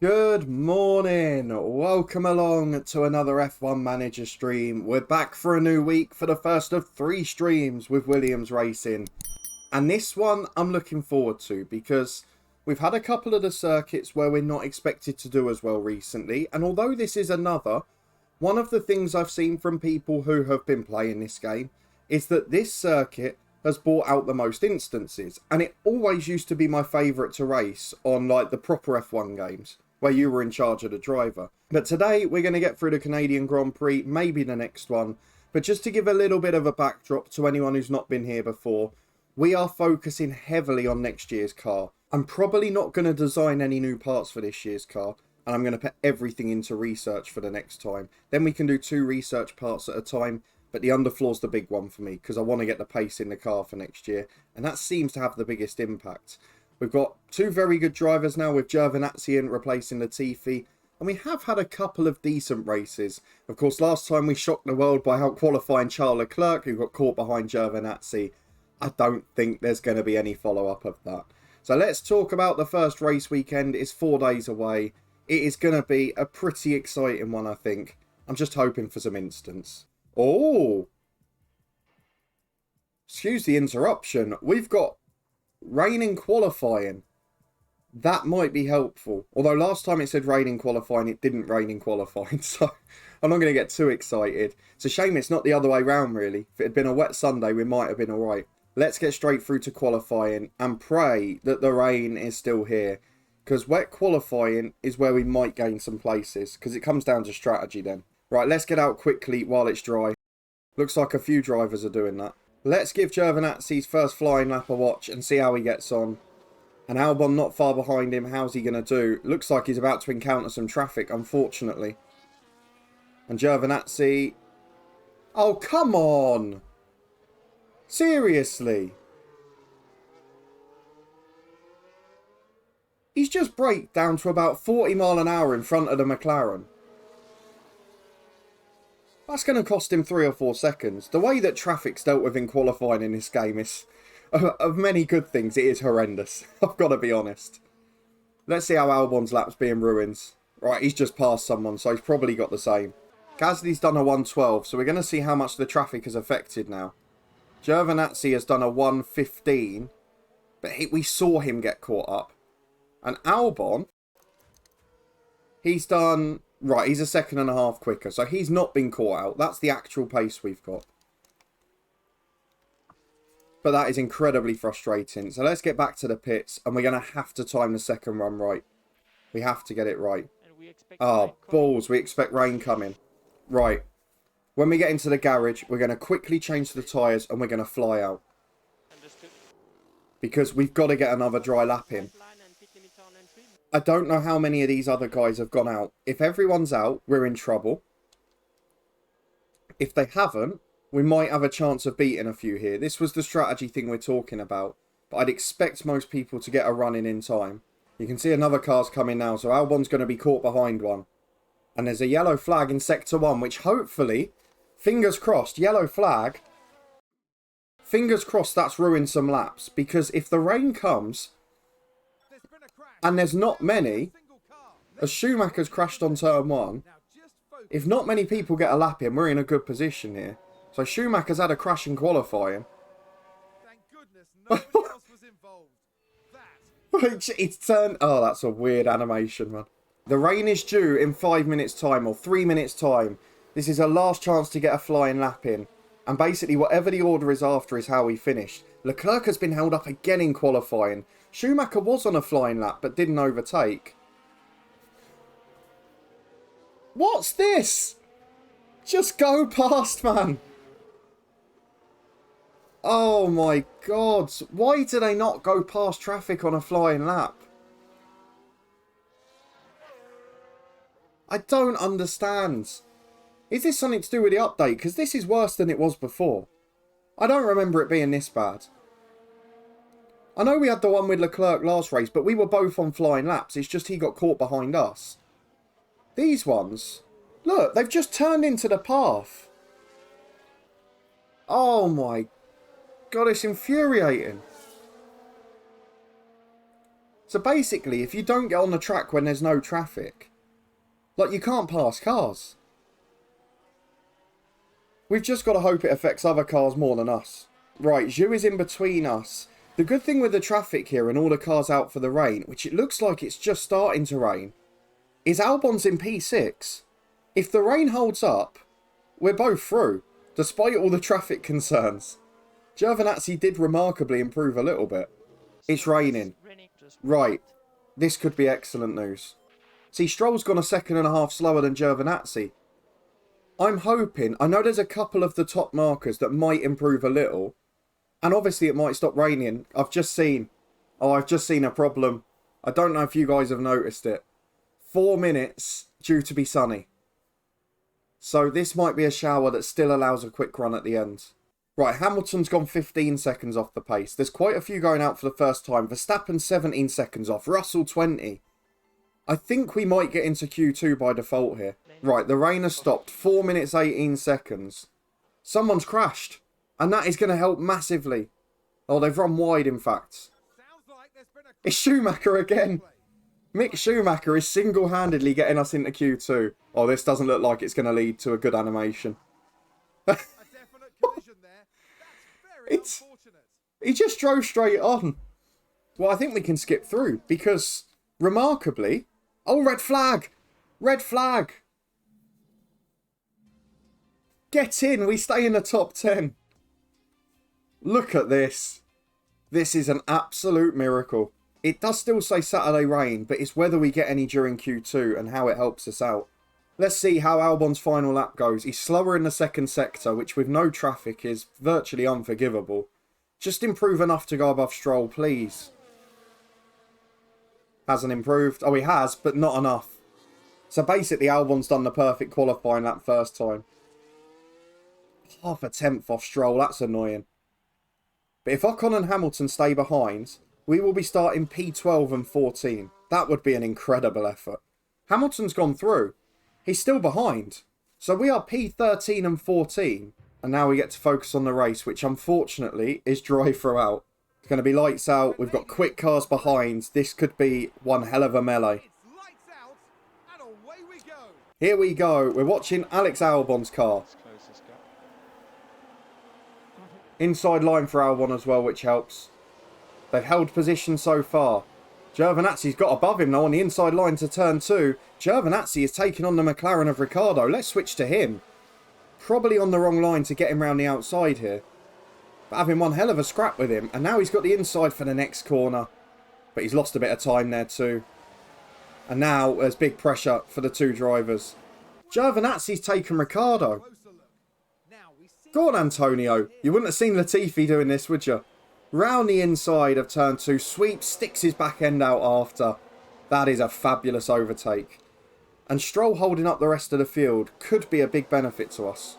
Good morning. Welcome along to another F1 Manager stream. We're back for a new week for the first of 3 streams with Williams Racing. And this one I'm looking forward to because we've had a couple of the circuits where we're not expected to do as well recently. And although this is another, one of the things I've seen from people who have been playing this game is that this circuit has brought out the most instances. And it always used to be my favourite to race on like the proper F1 games, where you were in charge of the driver. But today we're going to get through the Canadian Grand Prix, maybe the next one. But just to give a little bit of a backdrop to anyone who's not been here before, we are focusing heavily on next year's car. I'm probably not going to design any new parts for this year's car, and I'm going to put everything into research for the next time. Then we can do 2 research parts at a time, but the underfloor's the big one for me because I want to get the pace in the car for next year, and that seems to have the biggest impact. We've got 2 very good drivers now with Giovinazzi replacing Latifi. And we have had a couple of decent races. Of course, last time we shocked the world by out-qualifying Charles Leclerc, who got caught behind Giovinazzi. I don't think there's going to be any follow-up of that. So let's talk about the first race weekend. It's 4 days away. It is going to be a pretty exciting one, I think. I'm just hoping for some instance. Oh! Excuse the interruption. We've got rain in qualifying. That might be helpful. Although last time it said rain in qualifying, it didn't rain in qualifying. So I'm not going to get too excited. It's a shame it's not the other way round, really. If it had been a wet Sunday, we might have been alright. Let's get straight through to qualifying and pray that the rain is still here. Because wet qualifying is where we might gain some places. Because it comes down to strategy then. Right, let's get out quickly while it's dry. Looks like a few drivers are doing that. Let's give Giovinazzi's first flying lap a watch and see how he gets on. And Albon not far behind him. How's he going to do? Looks like he's about to encounter some traffic, unfortunately. And Giovinazzi... Oh, come on! Seriously? He's just braked down to about 40 mile an hour in front of the McLaren. That's going to cost him 3 or 4 seconds. The way that traffic's dealt with in qualifying in this game is, of many good things, it is horrendous. I've got to be honest. Let's see how Albon's lap's being ruined. Right, he's just passed someone, so he's probably got the same. Gasly's done a 112, so we're going to see how much the traffic has affected now. Giovinazzi has done a 115, but we saw him get caught up. And Albon, he's done... Right, he's a 1.5 seconds quicker, so he's not been caught out. That's the actual pace we've got. But that is incredibly frustrating. So let's get back to the pits, and we're going to have to time the second run right. We have to get it right. Oh, balls, we expect rain coming. Right. When we get into the garage, we're going to quickly change the tyres, and we're going to fly out. Because we've got to get another dry lap in. I don't know how many of these other guys have gone out. If everyone's out, we're in trouble. If they haven't, we might have a chance of beating a few here. This was the strategy thing we're talking about. But I'd expect most people to get a run in time. You can see another car's coming now, so Albon's going to be caught behind one. And there's a yellow flag in Sector 1, which hopefully, fingers crossed, yellow flag. Fingers crossed that's ruined some laps. Because if the rain comes... and there's not many, as Schumacher's crashed on turn 1, if not many people get a lap in, we're in a good position here. So Schumacher's had a crash in qualifying. Thank goodness nobody else was involved. It's turned... Oh, that's a weird animation, man. The rain is due in 5 minutes' time, or 3 minutes' time. This is our last chance to get a flying lap in. And basically, whatever the order is after is how we finish. Leclerc has been held up again in qualifying. Schumacher was on a flying lap, but didn't overtake. What's this? Just go past, man. Oh my God. Why do they not go past traffic on a flying lap? I don't understand. Is this something to do with the update? Because this is worse than it was before. I don't remember it being this bad. I know we had the one with Leclerc last race, but we were both on flying laps. It's just he got caught behind us. These ones... Look, they've just turned into the path. Oh my God, it's infuriating. So basically, if you don't get on the track when there's no traffic, like, you can't pass cars. We've just got to hope it affects other cars more than us. Right, Zhu is in between us. The good thing with the traffic here and all the cars out for the rain, which it looks like it's just starting to rain, is Albon's in P6. If the rain holds up, we're both through, despite all the traffic concerns. Giovinazzi did remarkably improve a little bit. It's raining. Right, this could be excellent news. See, Stroll's gone a second and a half slower than Giovinazzi. I'm hoping, I know there's a couple of the top markers that might improve a little, and obviously it might stop raining. I've just seen a problem. I don't know if you guys have noticed it. 4 minutes due to be sunny. So this might be a shower that still allows a quick run at the end. Right, Hamilton's gone 15 seconds off the pace. There's quite a few going out for the first time. Verstappen 17 seconds off. Russell 20. I think we might get into Q2 by default here. Right, the rain has stopped. 4 minutes 18 seconds. Someone's crashed. And that is going to help massively. Oh, they've run wide, in fact. It's Schumacher again. Mick Schumacher is single-handedly getting us into Q2. Oh, this doesn't look like it's going to lead to a good animation. He just drove straight on. Well, I think we can skip through because, remarkably... Oh, red flag! Red flag! Get in! We stay in the top 10. Look at this. This is an absolute miracle. It does still say Saturday rain, but it's whether we get any during Q2 and how it helps us out. Let's see how Albon's final lap goes. He's slower in the second sector, which with no traffic is virtually unforgivable. Just improve enough to go above Stroll, please. Hasn't improved. Oh, he has, but not enough. So basically, Albon's done the perfect qualifying lap first time. Half a tenth off Stroll, that's annoying. But if Ocon and Hamilton stay behind, we will be starting P12 and 14. That would be an incredible effort. Hamilton's gone through. He's still behind. So we are P13 and 14. And now we get to focus on the race, which unfortunately is dry throughout. It's going to be lights out. We've got quick cars behind. This could be one hell of a melee. Here we go. We're watching Alex Albon's car. Inside line for Albon as well, which helps. They've held position so far. Giovinazzi's got above him now on the inside line to turn 2. Giovinazzi is taking on the McLaren of Ricciardo. Let's switch to him. Probably on the wrong line to get him round the outside here. But having one hell of a scrap with him. And now he's got the inside for the next corner. But he's lost a bit of time there too. And now there's big pressure for the two drivers. Giovinazzi's taken Ricciardo. Go on, Antonio. You wouldn't have seen Latifi doing this, would you? Round the inside of turn 2. Sweeps, sticks his back end out after. That is a fabulous overtake. And Stroll holding up the rest of the field could be a big benefit to us.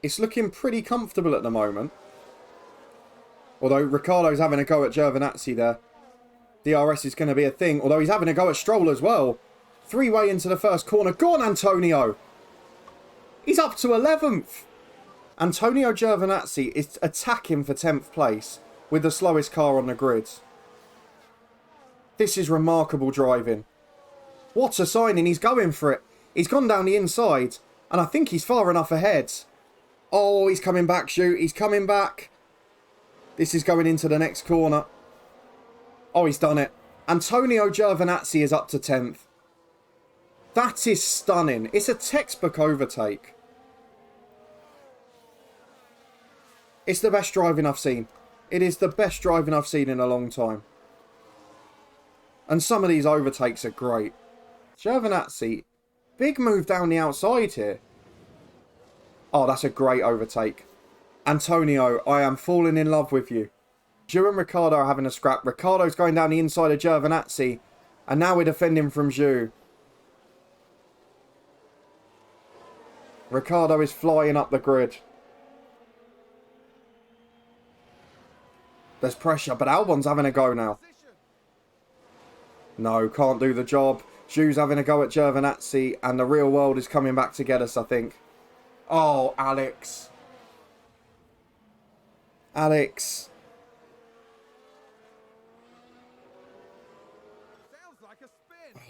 It's looking pretty comfortable at the moment. Although Ricciardo's having a go at Giovinazzi there. DRS is going to be a thing. Although he's having a go at Stroll as well. 3-way into the first corner. Go on, Antonio. He's up to 11th. Antonio Giovinazzi is attacking for 10th place with the slowest car on the grid. This is remarkable driving. What a signing. He's going for it. He's gone down the inside. And I think he's far enough ahead. Oh, he's coming back, shoot. He's coming back. This is going into the next corner. Oh, he's done it. Antonio Giovinazzi is up to 10th. That is stunning. It's a textbook overtake. It's the best driving I've seen. It is the best driving I've seen in a long time. And some of these overtakes are great. Giovinazzi, big move down the outside here. Oh, that's a great overtake. Antonio, I am falling in love with you. Zhu and Ricciardo are having a scrap. Ricciardo's going down the inside of Giovinazzi. And now we're defending from Zhu. Ricciardo is flying up the grid. There's pressure, but Albon's having a go now. No, can't do the job. Zhu's having a go at Giovinazzi, and the real world is coming back to get us, I think. Oh, Alex. Alex.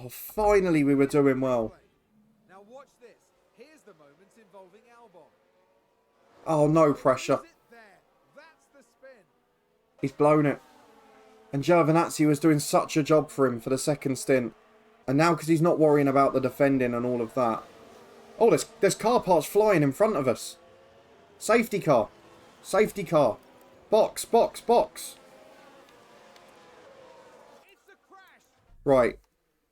Oh, finally we were doing well. Now watch this. Here's the moment involving Albon. Oh, no pressure. Is it there? That's the spin. He's blown it. And Giovinazzi was doing such a job for him for the second stint. And now because he's not worrying about the defending and all of that. Oh, there's car parts flying in front of us. Safety car. Safety car. Box, box, box. It's a crash. Right.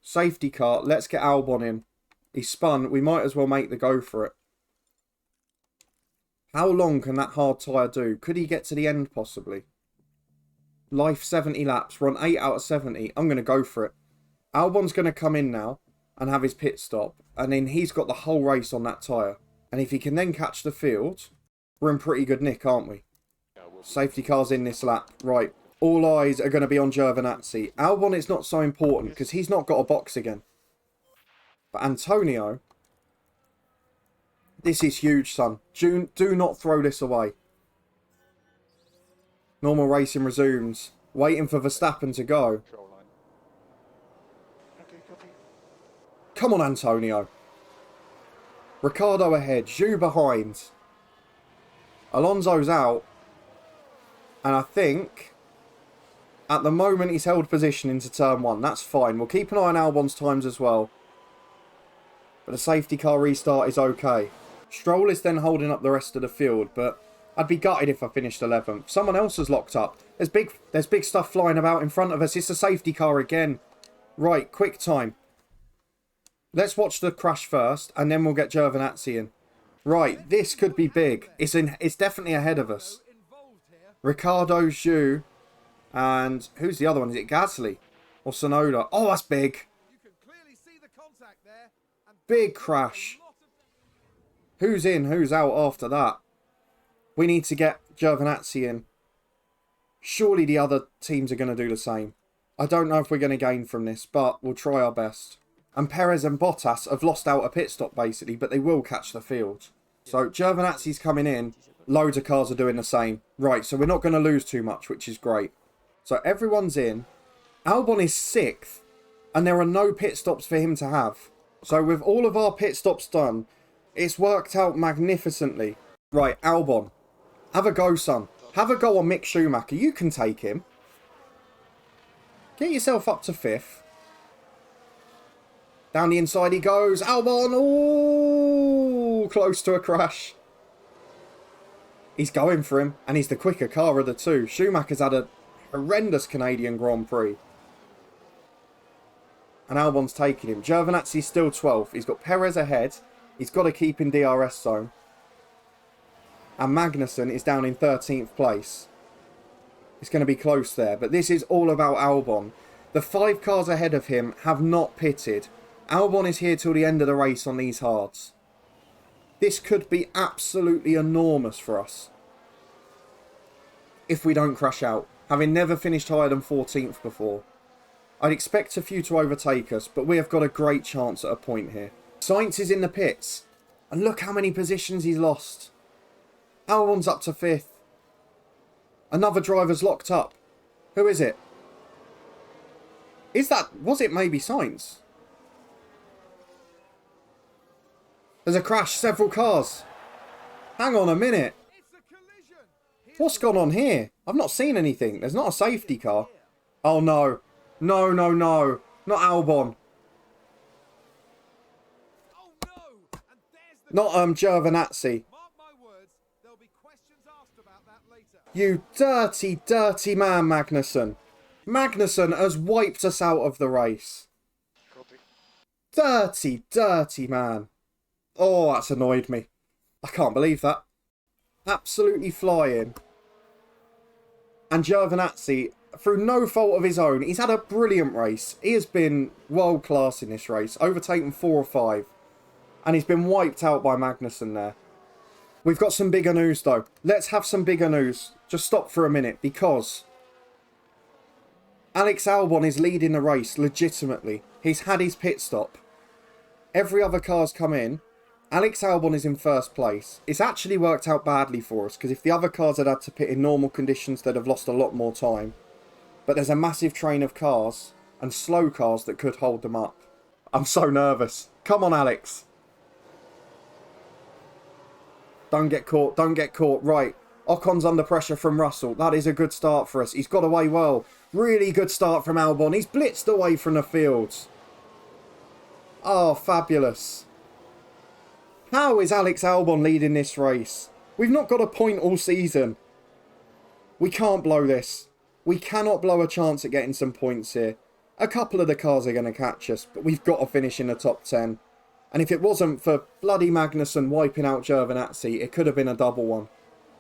Safety car. Let's get Albon in. He's spun. We might as well make the go for it. How long can that hard tyre do? Could he get to the end possibly? Life 70 laps. We're on 8 out of 70. I'm going to go for it. Albon's going to come in now and have his pit stop. And then he's got the whole race on that tyre. And if he can then catch the field, we're in pretty good nick, aren't we? Safety car's in this lap. Right. All eyes are going to be on Giovinazzi. Albon, it's not so important because he's not got a box again. But Antonio, this is huge, son. Do not throw this away. Normal racing resumes. Waiting for Verstappen to go. Come on, Antonio. Ricciardo ahead. Zhou behind. Alonso's out. And I think, at the moment, he's held position into turn 1. That's fine. We'll keep an eye on Albon's times as well. But the safety car restart is okay. Stroll is then holding up the rest of the field, but I'd be gutted if I finished 11th. Someone else has locked up. There's big stuff flying about in front of us. It's a safety car again. Right, quick time. Let's watch the crash first, and then we'll get Giovinazzi in. Right, this could be big. It's definitely ahead of us. Ricciardo, Zhou, and who's the other one? Is it Gasly or Sonoda? Oh, that's big. You can clearly see the contact there. And Big crash. Who's in? Who's out after that? We need to get Giovinazzi in. Surely the other teams are going to do the same. I don't know if we're going to gain from this, but we'll try our best. And Perez and Bottas have lost out a pit stop, basically, but they will catch the field. So Giovinazzi's coming in. Loads of cars are doing the same. Right, so we're not going to lose too much, which is great. So everyone's in. Albon is 6th, and there are no pit stops for him to have. So with all of our pit stops done, it's worked out magnificently. Right, Albon. Have a go, son. Have a go on Mick Schumacher. You can take him. Get yourself up to 5th. Down the inside he goes. Albon. Ooh, close to a crash. He's going for him. And he's the quicker car of the two. Schumacher's had a horrendous Canadian Grand Prix. And Albon's taking him. Giovinazzi's still 12th. He's got Perez ahead. He's got to keep in DRS zone. And Magnussen is down in 13th place. It's going to be close there. But this is all about Albon. The 5 cars ahead of him have not pitted. Albon is here till the end of the race on these hards. This could be absolutely enormous for us. If we don't crash out. Having never finished higher than 14th before. I'd expect a few to overtake us, but we have got a great chance at a point here. Sainz is in the pits. And look how many positions he's lost. Albon's up to 5th. Another driver's locked up. Who is it? Was it maybe Sainz? There's a crash, several cars. Hang on a minute. it's a collision. What's gone on here? I've not seen anything. There's not a safety car. Oh no. No, no, no. Not Albon. Oh no! And there's the Not Giovinazzi. Mark my words, there'll be questions asked about that later. You dirty, dirty man, Magnussen. Magnussen has wiped us out of the race. Dirty, dirty man. Oh, that's annoyed me. I can't believe that. Absolutely flying. And Giovinazzi, through no fault of his own, he's had a brilliant race. He has been world class in this race. Overtaken 4 or 5. And he's been wiped out by Magnussen there. We've got some bigger news though. Let's have some bigger news. Just stop for a minute because Alex Albon is leading the race legitimately. He's had his pit stop. Every other car's come in. Alex Albon is in 1st place. It's actually worked out badly for us because if the other cars had had to pit in normal conditions, they'd have lost a lot more time. But there's a massive train of cars and slow cars that could hold them up. I'm so nervous. Come on, Alex. Don't get caught. Don't get caught. Right. Ocon's under pressure from Russell. That is a good start for us. He's got away well. Really good start from Albon. He's blitzed away from the fields. Oh, fabulous. How is Alex Albon leading this race? We've not got a point all season. We can't blow this. We cannot blow a chance at getting some points here. A couple of the cars are going to catch us, but we've got to finish in the top 10. And if it wasn't for bloody Magnussen wiping out Giovinazzi, it could have been a double one.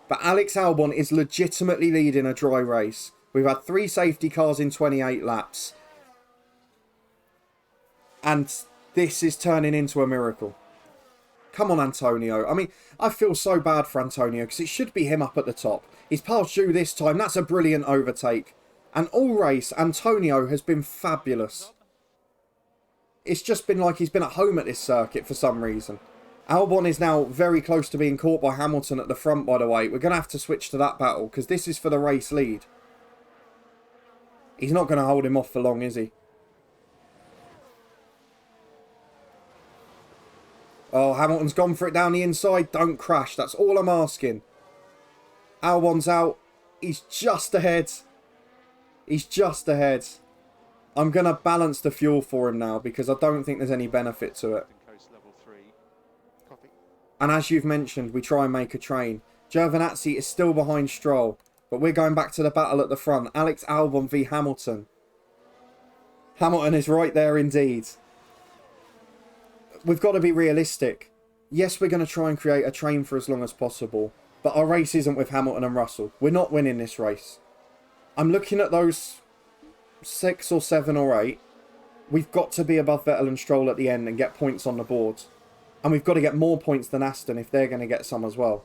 But Alex Albon is legitimately leading a dry race. We've had 3 safety cars in 28 laps. And this is turning into a miracle. Come on, Antonio. I mean, I feel so bad for Antonio because it should be him up at the top. He's passed Zhu this time. That's a brilliant overtake. And all race, Antonio has been fabulous. It's just been like he's been at home at this circuit for some reason. Albon is now very close to being caught by Hamilton at the front, by the way. We're going to have to switch to that battle because this is for the race lead. He's not going to hold him off for long, is he? Oh, Hamilton's gone for it down the inside. Don't crash. That's all I'm asking. Albon's out. He's just ahead. He's just ahead. I'm going to balance the fuel for him now because I don't think there's any benefit to it. And as you've mentioned, we try and make a train. Giovinazzi is still behind Stroll. But we're going back to the battle at the front. Alex Albon v Hamilton. Hamilton is right there indeed. We've got to be realistic. Yes, we're going to try and create a train for as long as possible. But our race isn't with Hamilton and Russell. We're not winning this race. I'm looking at those 6 or 7 or 8. We've got to be above Vettel and Stroll at the end and get points on the board. And we've got to get more points than Aston if they're going to get some as well.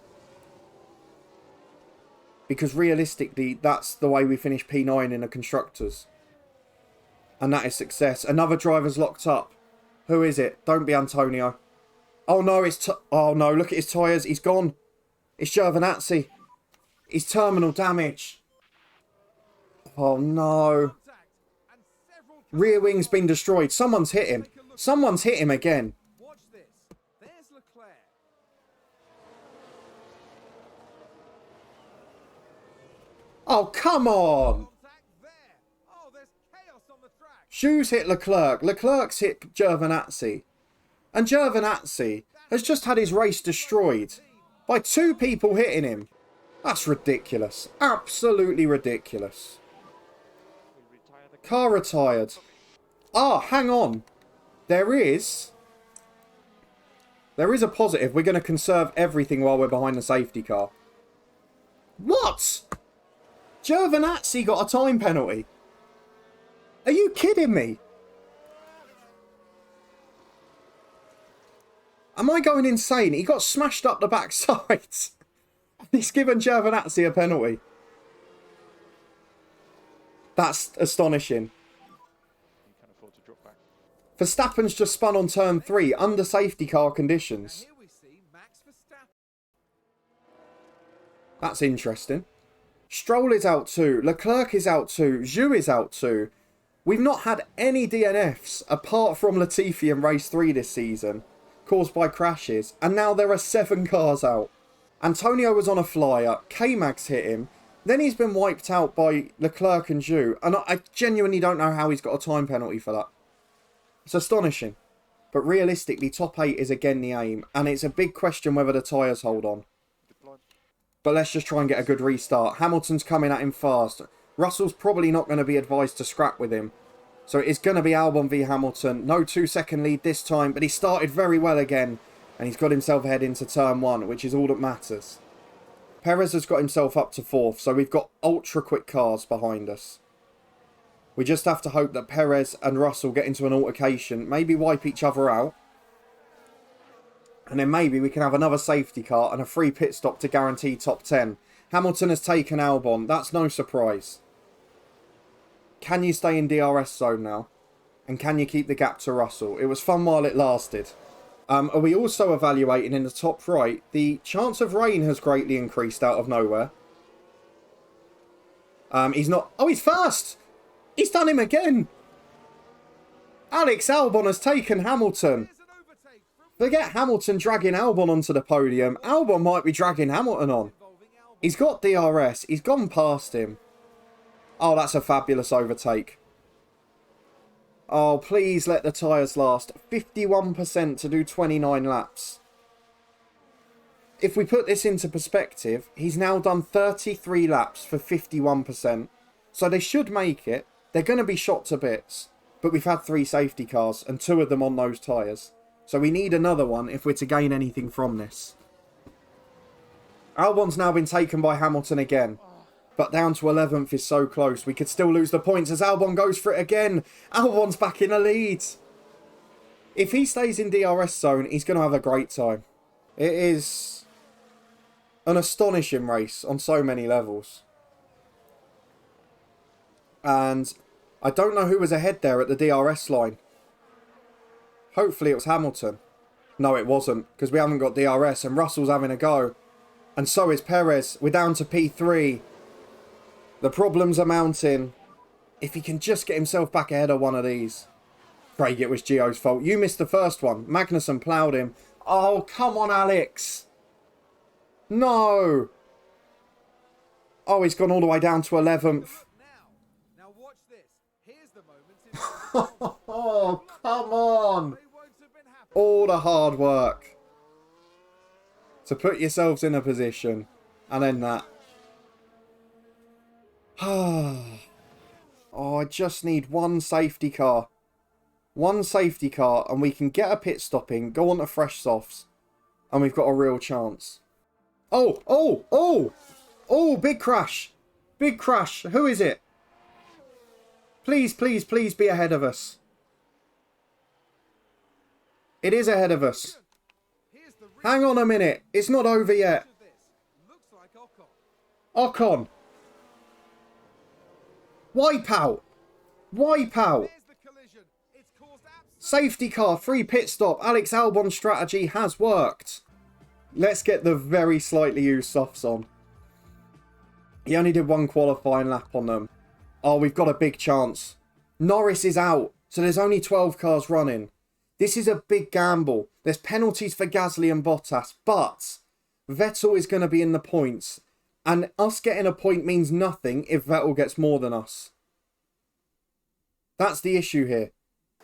Because realistically, that's the way we finish P9 in the Constructors. And that is success. Another driver's locked up. Who is it? Don't be Antonio. Oh no, oh no, look at his tyres. He's gone. It's Giovinazzi. He's terminal damage. Oh no. Rear wing's been destroyed. Someone's hit him. Someone's hit him again. Watch this. There's Leclerc. Oh, come on. Oh, there's chaos on the track. Zhu's hit Leclerc. Leclerc's hit Giovinazzi. And Giovinazzi has just had his race destroyed by 2 people hitting him. That's ridiculous. Absolutely ridiculous. Car retired. Ah, hang on. There is a positive. We're going to conserve everything while we're behind the safety car. What? Giovinazzi got a time penalty. Are you kidding me? Am I going insane? He got smashed up the backside. He's given Giovinazzi a penalty. That's astonishing. Verstappen's just spun on turn 3 under safety car conditions. Here we see Max Verstappen. That's interesting. Stroll is out too. Leclerc is out too. Zhu is out too. We've not had any DNFs apart from Latifi in race 3 this season, caused by crashes. And now there are 7 cars out. Antonio was on a flyer. K-Mag's hit him. Then he's been wiped out by Leclerc and Zhu. And I genuinely don't know how he's got a time penalty for that. It's astonishing. But realistically, top 8 is again the aim. And it's a big question whether the tyres hold on. But let's just try and get a good restart. Hamilton's coming at him fast. Russell's probably not going to be advised to scrap with him. So it's going to be Albon v Hamilton. No 2-second lead this time. But he started very well again. And he's got himself ahead into turn 1, which is all that matters. Perez has got himself up to 4th. So we've got ultra quick cars behind us. We just have to hope that Perez and Russell get into an altercation. Maybe wipe each other out. And then maybe we can have another safety car and a free pit stop to guarantee top 10. Hamilton has taken Albon. That's no surprise. Can you stay in DRS zone now? And can you keep the gap to Russell? It was fun while it lasted. Are we also evaluating in the top right? The chance of rain has greatly increased out of nowhere. He's not... Oh, he's first! He's done him again! Alex Albon has taken Hamilton. Here's an overtake from Forget Hamilton dragging Albon onto the podium. Albon might be dragging Hamilton on. involving Albon. He's got DRS. He's gone past him. Oh, that's a fabulous overtake. Oh, please let the tyres last. 51% to do 29 laps. If we put this into perspective, he's now done 33 laps for 51%. So they should make it. They're going to be shot to bits. But we've had 3 safety cars and 2 of them on those tyres. So we need another one if we're to gain anything from this. Albon's now been taken by Hamilton again. But down to 11th is so close. We could still lose the points as Albon goes for it again. Albon's back in the lead. If he stays in DRS zone, he's going to have a great time. It is an astonishing race on so many levels. And I don't know who was ahead there at the DRS line. Hopefully it was Hamilton. No, it wasn't, because we haven't got DRS and Russell's having a go. And so is Perez. We're down to P3. The problems are mounting. If he can just get himself back ahead of one of these. Craig, it was Gio's fault. You missed the first one. Magnussen ploughed him. Oh, come on, Alex. No. Oh, he's gone all the way down to 11th. Now watch this. Here's the moment involving Oh, come on. They won't have been happy. All the hard work to put yourselves in a position. And then that. Oh, I just need one safety car. One safety car and we can get a pit stopping, go on to fresh softs. And we've got a real chance. Oh, oh, oh. Oh, big crash. Big crash. Who is it? Please, please, please be ahead of us. It is ahead of us. Here's the Hang on a minute. It's not over yet. of this. Looks like Ocon. Ocon. Wipe out. Wipe out. There's the collision. It's caused absolute Safety car, free pit stop. Alex Albon's strategy has worked. Let's get the very slightly used softs on. He only did 1 qualifying lap on them. Oh, we've got a big chance. Norris is out, so there's only 12 cars running. This is a big gamble. There's penalties for Gasly and Bottas, but Vettel is going to be in the points. And us getting a point means nothing if Vettel gets more than us. That's the issue here.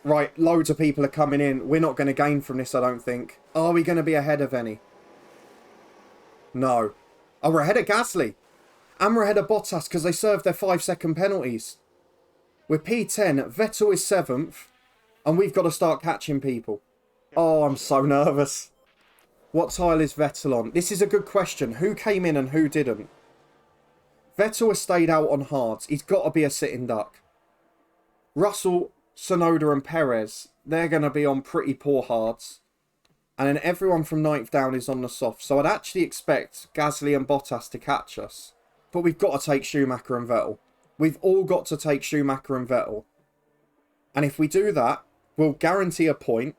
Right, loads of people are coming in. We're not going to gain from this, I don't think. Are we going to be ahead of any? No. Oh, we're ahead of Gasly. And we're ahead of Bottas because they served their 5-second penalties. We're P10. Vettel is 7th. And we've got to start catching people. Oh, I'm so nervous. What tile is Vettel on? This is a good question. Who came in and who didn't? Vettel has stayed out on hards. He's got to be a sitting duck. Russell, Tsunoda and Perez, they're going to be on pretty poor hards. And then everyone from 9th down is on the soft. So I'd actually expect Gasly and Bottas to catch us. But we've got to take Schumacher and Vettel. We've all got to take Schumacher and Vettel. And if we do that, we'll guarantee a point.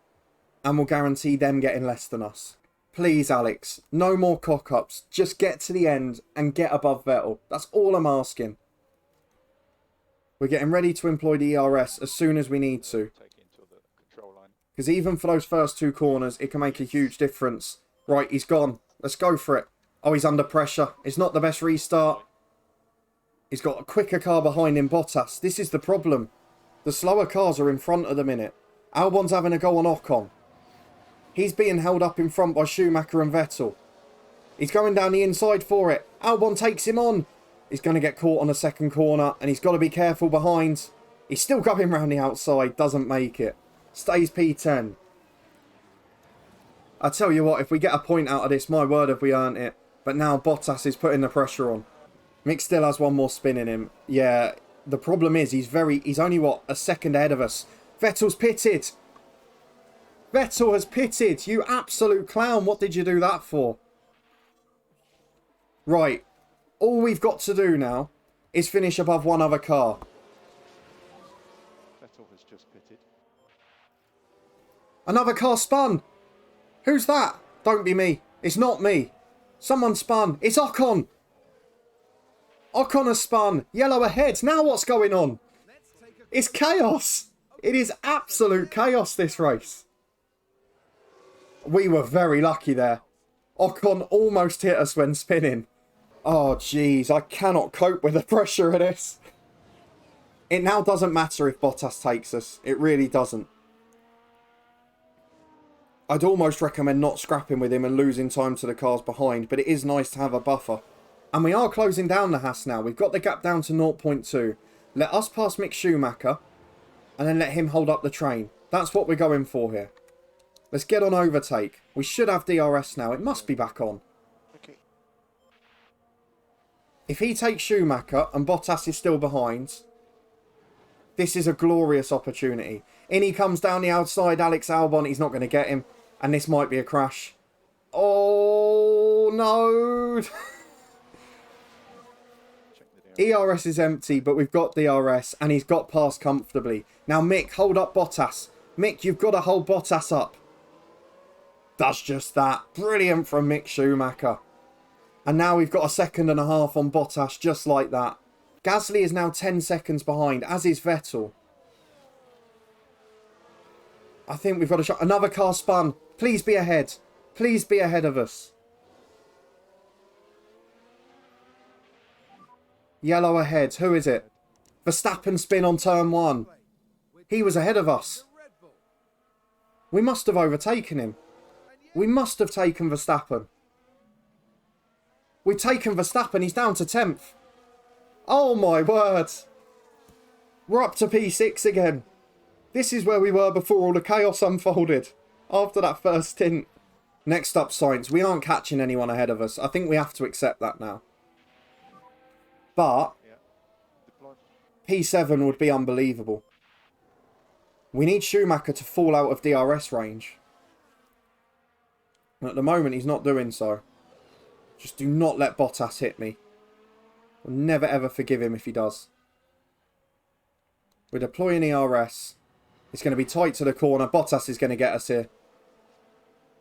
And we'll guarantee them getting less than us. Please, Alex, no more cock-ups. Just get to the end and get above Vettel. That's all I'm asking. We're getting ready to employ the ERS as soon as we need to. Because even for those first 2 corners, it can make a huge difference. Right, he's gone. Let's go for it. Oh, he's under pressure. It's not the best restart. He's got a quicker car behind him, Bottas. This is the problem. The slower cars are in front at the minute. Albon's having a go on Ocon. He's being held up in front by Schumacher and Vettel. He's going down the inside for it. Albon takes him on. He's going to get caught on a second corner and he's got to be careful behind. He's still going round the outside. Doesn't make it. Stays P10. I tell you what, if we get a point out of this, my word, have we earned it. But now Bottas is putting the pressure on. Mick still has 1 more spin in him. Yeah, the problem is he's only, what, a second ahead of us. Vettel's pitted. Vettel has pitted. You absolute clown. What did you do that for? Right. All we've got to do now is finish above one other car. Vettel has just pitted. Another car spun. Who's that? Don't be me. It's not me. Someone spun. It's Ocon. Ocon has spun. Yellow ahead. Now what's going on? It's chaos. It is absolute chaos, this race. We were very lucky there. Ocon almost hit us when spinning. Oh, jeez. I cannot cope with the pressure of this. It now doesn't matter if Bottas takes us. It really doesn't. I'd almost recommend not scrapping with him and losing time to the cars behind, but it is nice to have a buffer. And we are closing down the Haas now. We've got the gap down to 0.2. Let us pass Mick Schumacher, and then let him hold up the train. That's what we're going for here. Let's get on overtake. We should have DRS now. It must be back on. Okay. If he takes Schumacher and Bottas is still behind, this is a glorious opportunity. In he comes down the outside, Alex Albon. He's not going to get him. And this might be a crash. Oh, no. ERS is empty, but we've got DRS. And he's got past comfortably. Now, Mick, hold up Bottas. Mick, you've got to hold Bottas up. Does just that. Brilliant from Mick Schumacher. And now we've got 1.5 seconds on Bottas, just like that. Gasly is now 10 seconds behind, as is Vettel. I think we've got a shot. Another car spun. Please be ahead. Please be ahead of us. Yellow ahead. Who is it? Verstappen spin on turn 1. He was ahead of us. We must have overtaken him. We must have taken Verstappen. We've taken Verstappen. He's down to 10th. Oh my word. We're up to P6 again. This is where we were before all the chaos unfolded. After that first stint. Next up, Sainz. We aren't catching anyone ahead of us. I think we have to accept that now. But P7 would be unbelievable. We need Schumacher to fall out of DRS range. And at the moment, he's not doing so. Just do not let Bottas hit me. I'll never ever forgive him if he does. We're deploying ERS. It's going to be tight to the corner. Bottas is going to get us here.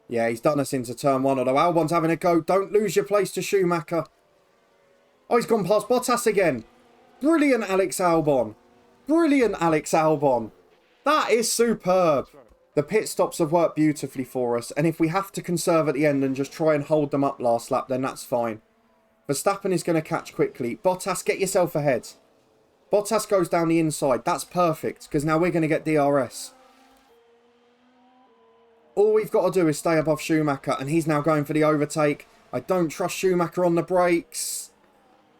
Yeah, he's done us into turn 1. Although Albon's having a go. Don't lose your place to Schumacher. Oh, he's gone past Bottas again. Brilliant, Alex Albon. Brilliant, Alex Albon. That is superb. The pit stops have worked beautifully for us. And if we have to conserve at the end and just try and hold them up last lap, then that's fine. Verstappen is going to catch quickly. Bottas, get yourself ahead. Bottas goes down the inside. That's perfect, because now we're going to get DRS. All we've got to do is stay above Schumacher, and he's now going for the overtake. I don't trust Schumacher on the brakes.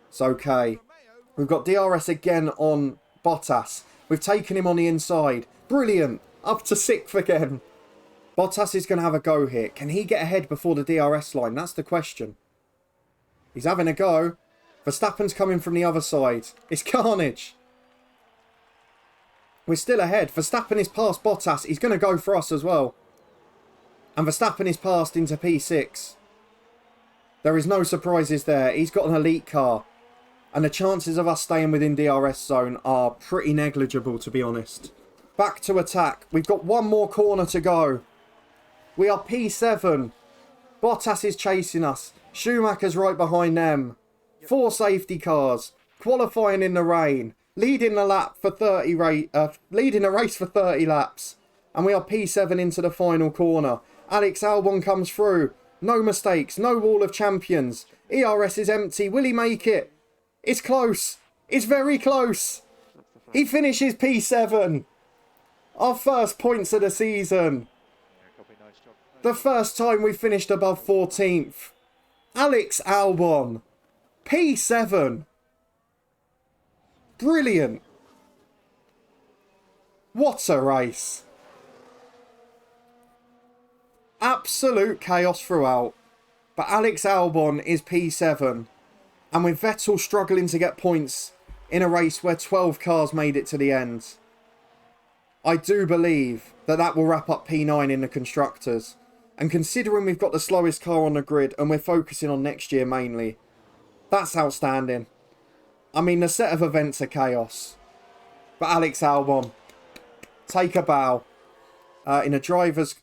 It's okay. We've got DRS again on Bottas. We've taken him on the inside. Brilliant. Up to 6th again. Bottas is going to have a go here. Can he get ahead before the DRS line? That's the question. He's having a go. Verstappen's coming from the other side. It's carnage. We're still ahead. Verstappen is past Bottas. He's going to go for us as well. And Verstappen is passed into P6. There is no surprises there. He's got an elite car. And the chances of us staying within DRS zone are pretty negligible, to be honest. Back to attack. We've got one more corner to go. We are P7. Bottas is chasing us. Schumacher's right behind them. 4 safety cars. Qualifying in the rain. Leading the race for 30 laps. And we are P7 into the final corner. Alex Albon comes through. No mistakes. No wall of champions. ERS is empty. Will he make it? It's close. It's very close. He finishes P7. Our first points of the season. The first time we finished above 14th. Alex Albon. P7. Brilliant. What a race. Absolute chaos throughout. But Alex Albon is P7. And with Vettel struggling to get points in a race where 12 cars made it to the end, I do believe that that will wrap up P9 in the Constructors. And considering we've got the slowest car on the grid and we're focusing on next year mainly, that's outstanding. I mean, the set of events are chaos. But Alex Albon, take a bow. In a Drivers'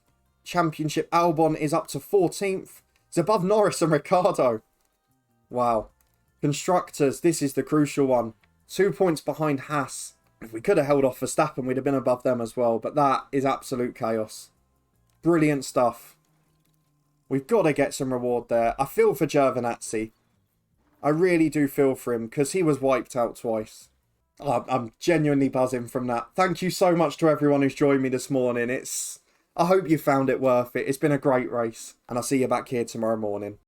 Championship, Albon is up to 14th. It's above Norris and Ricciardo. Wow. Constructors, this is the crucial one. 2 points behind Haas. If we could have held off Verstappen, we'd have been above them as well. But that is absolute chaos. Brilliant stuff. We've got to get some reward there. I feel for Giovinazzi. I really do feel for him because he was wiped out twice. Oh, I'm genuinely buzzing from that. Thank you so much to everyone who's joined me this morning. I hope you found it worth it. It's been a great race, and I'll see you back here tomorrow morning.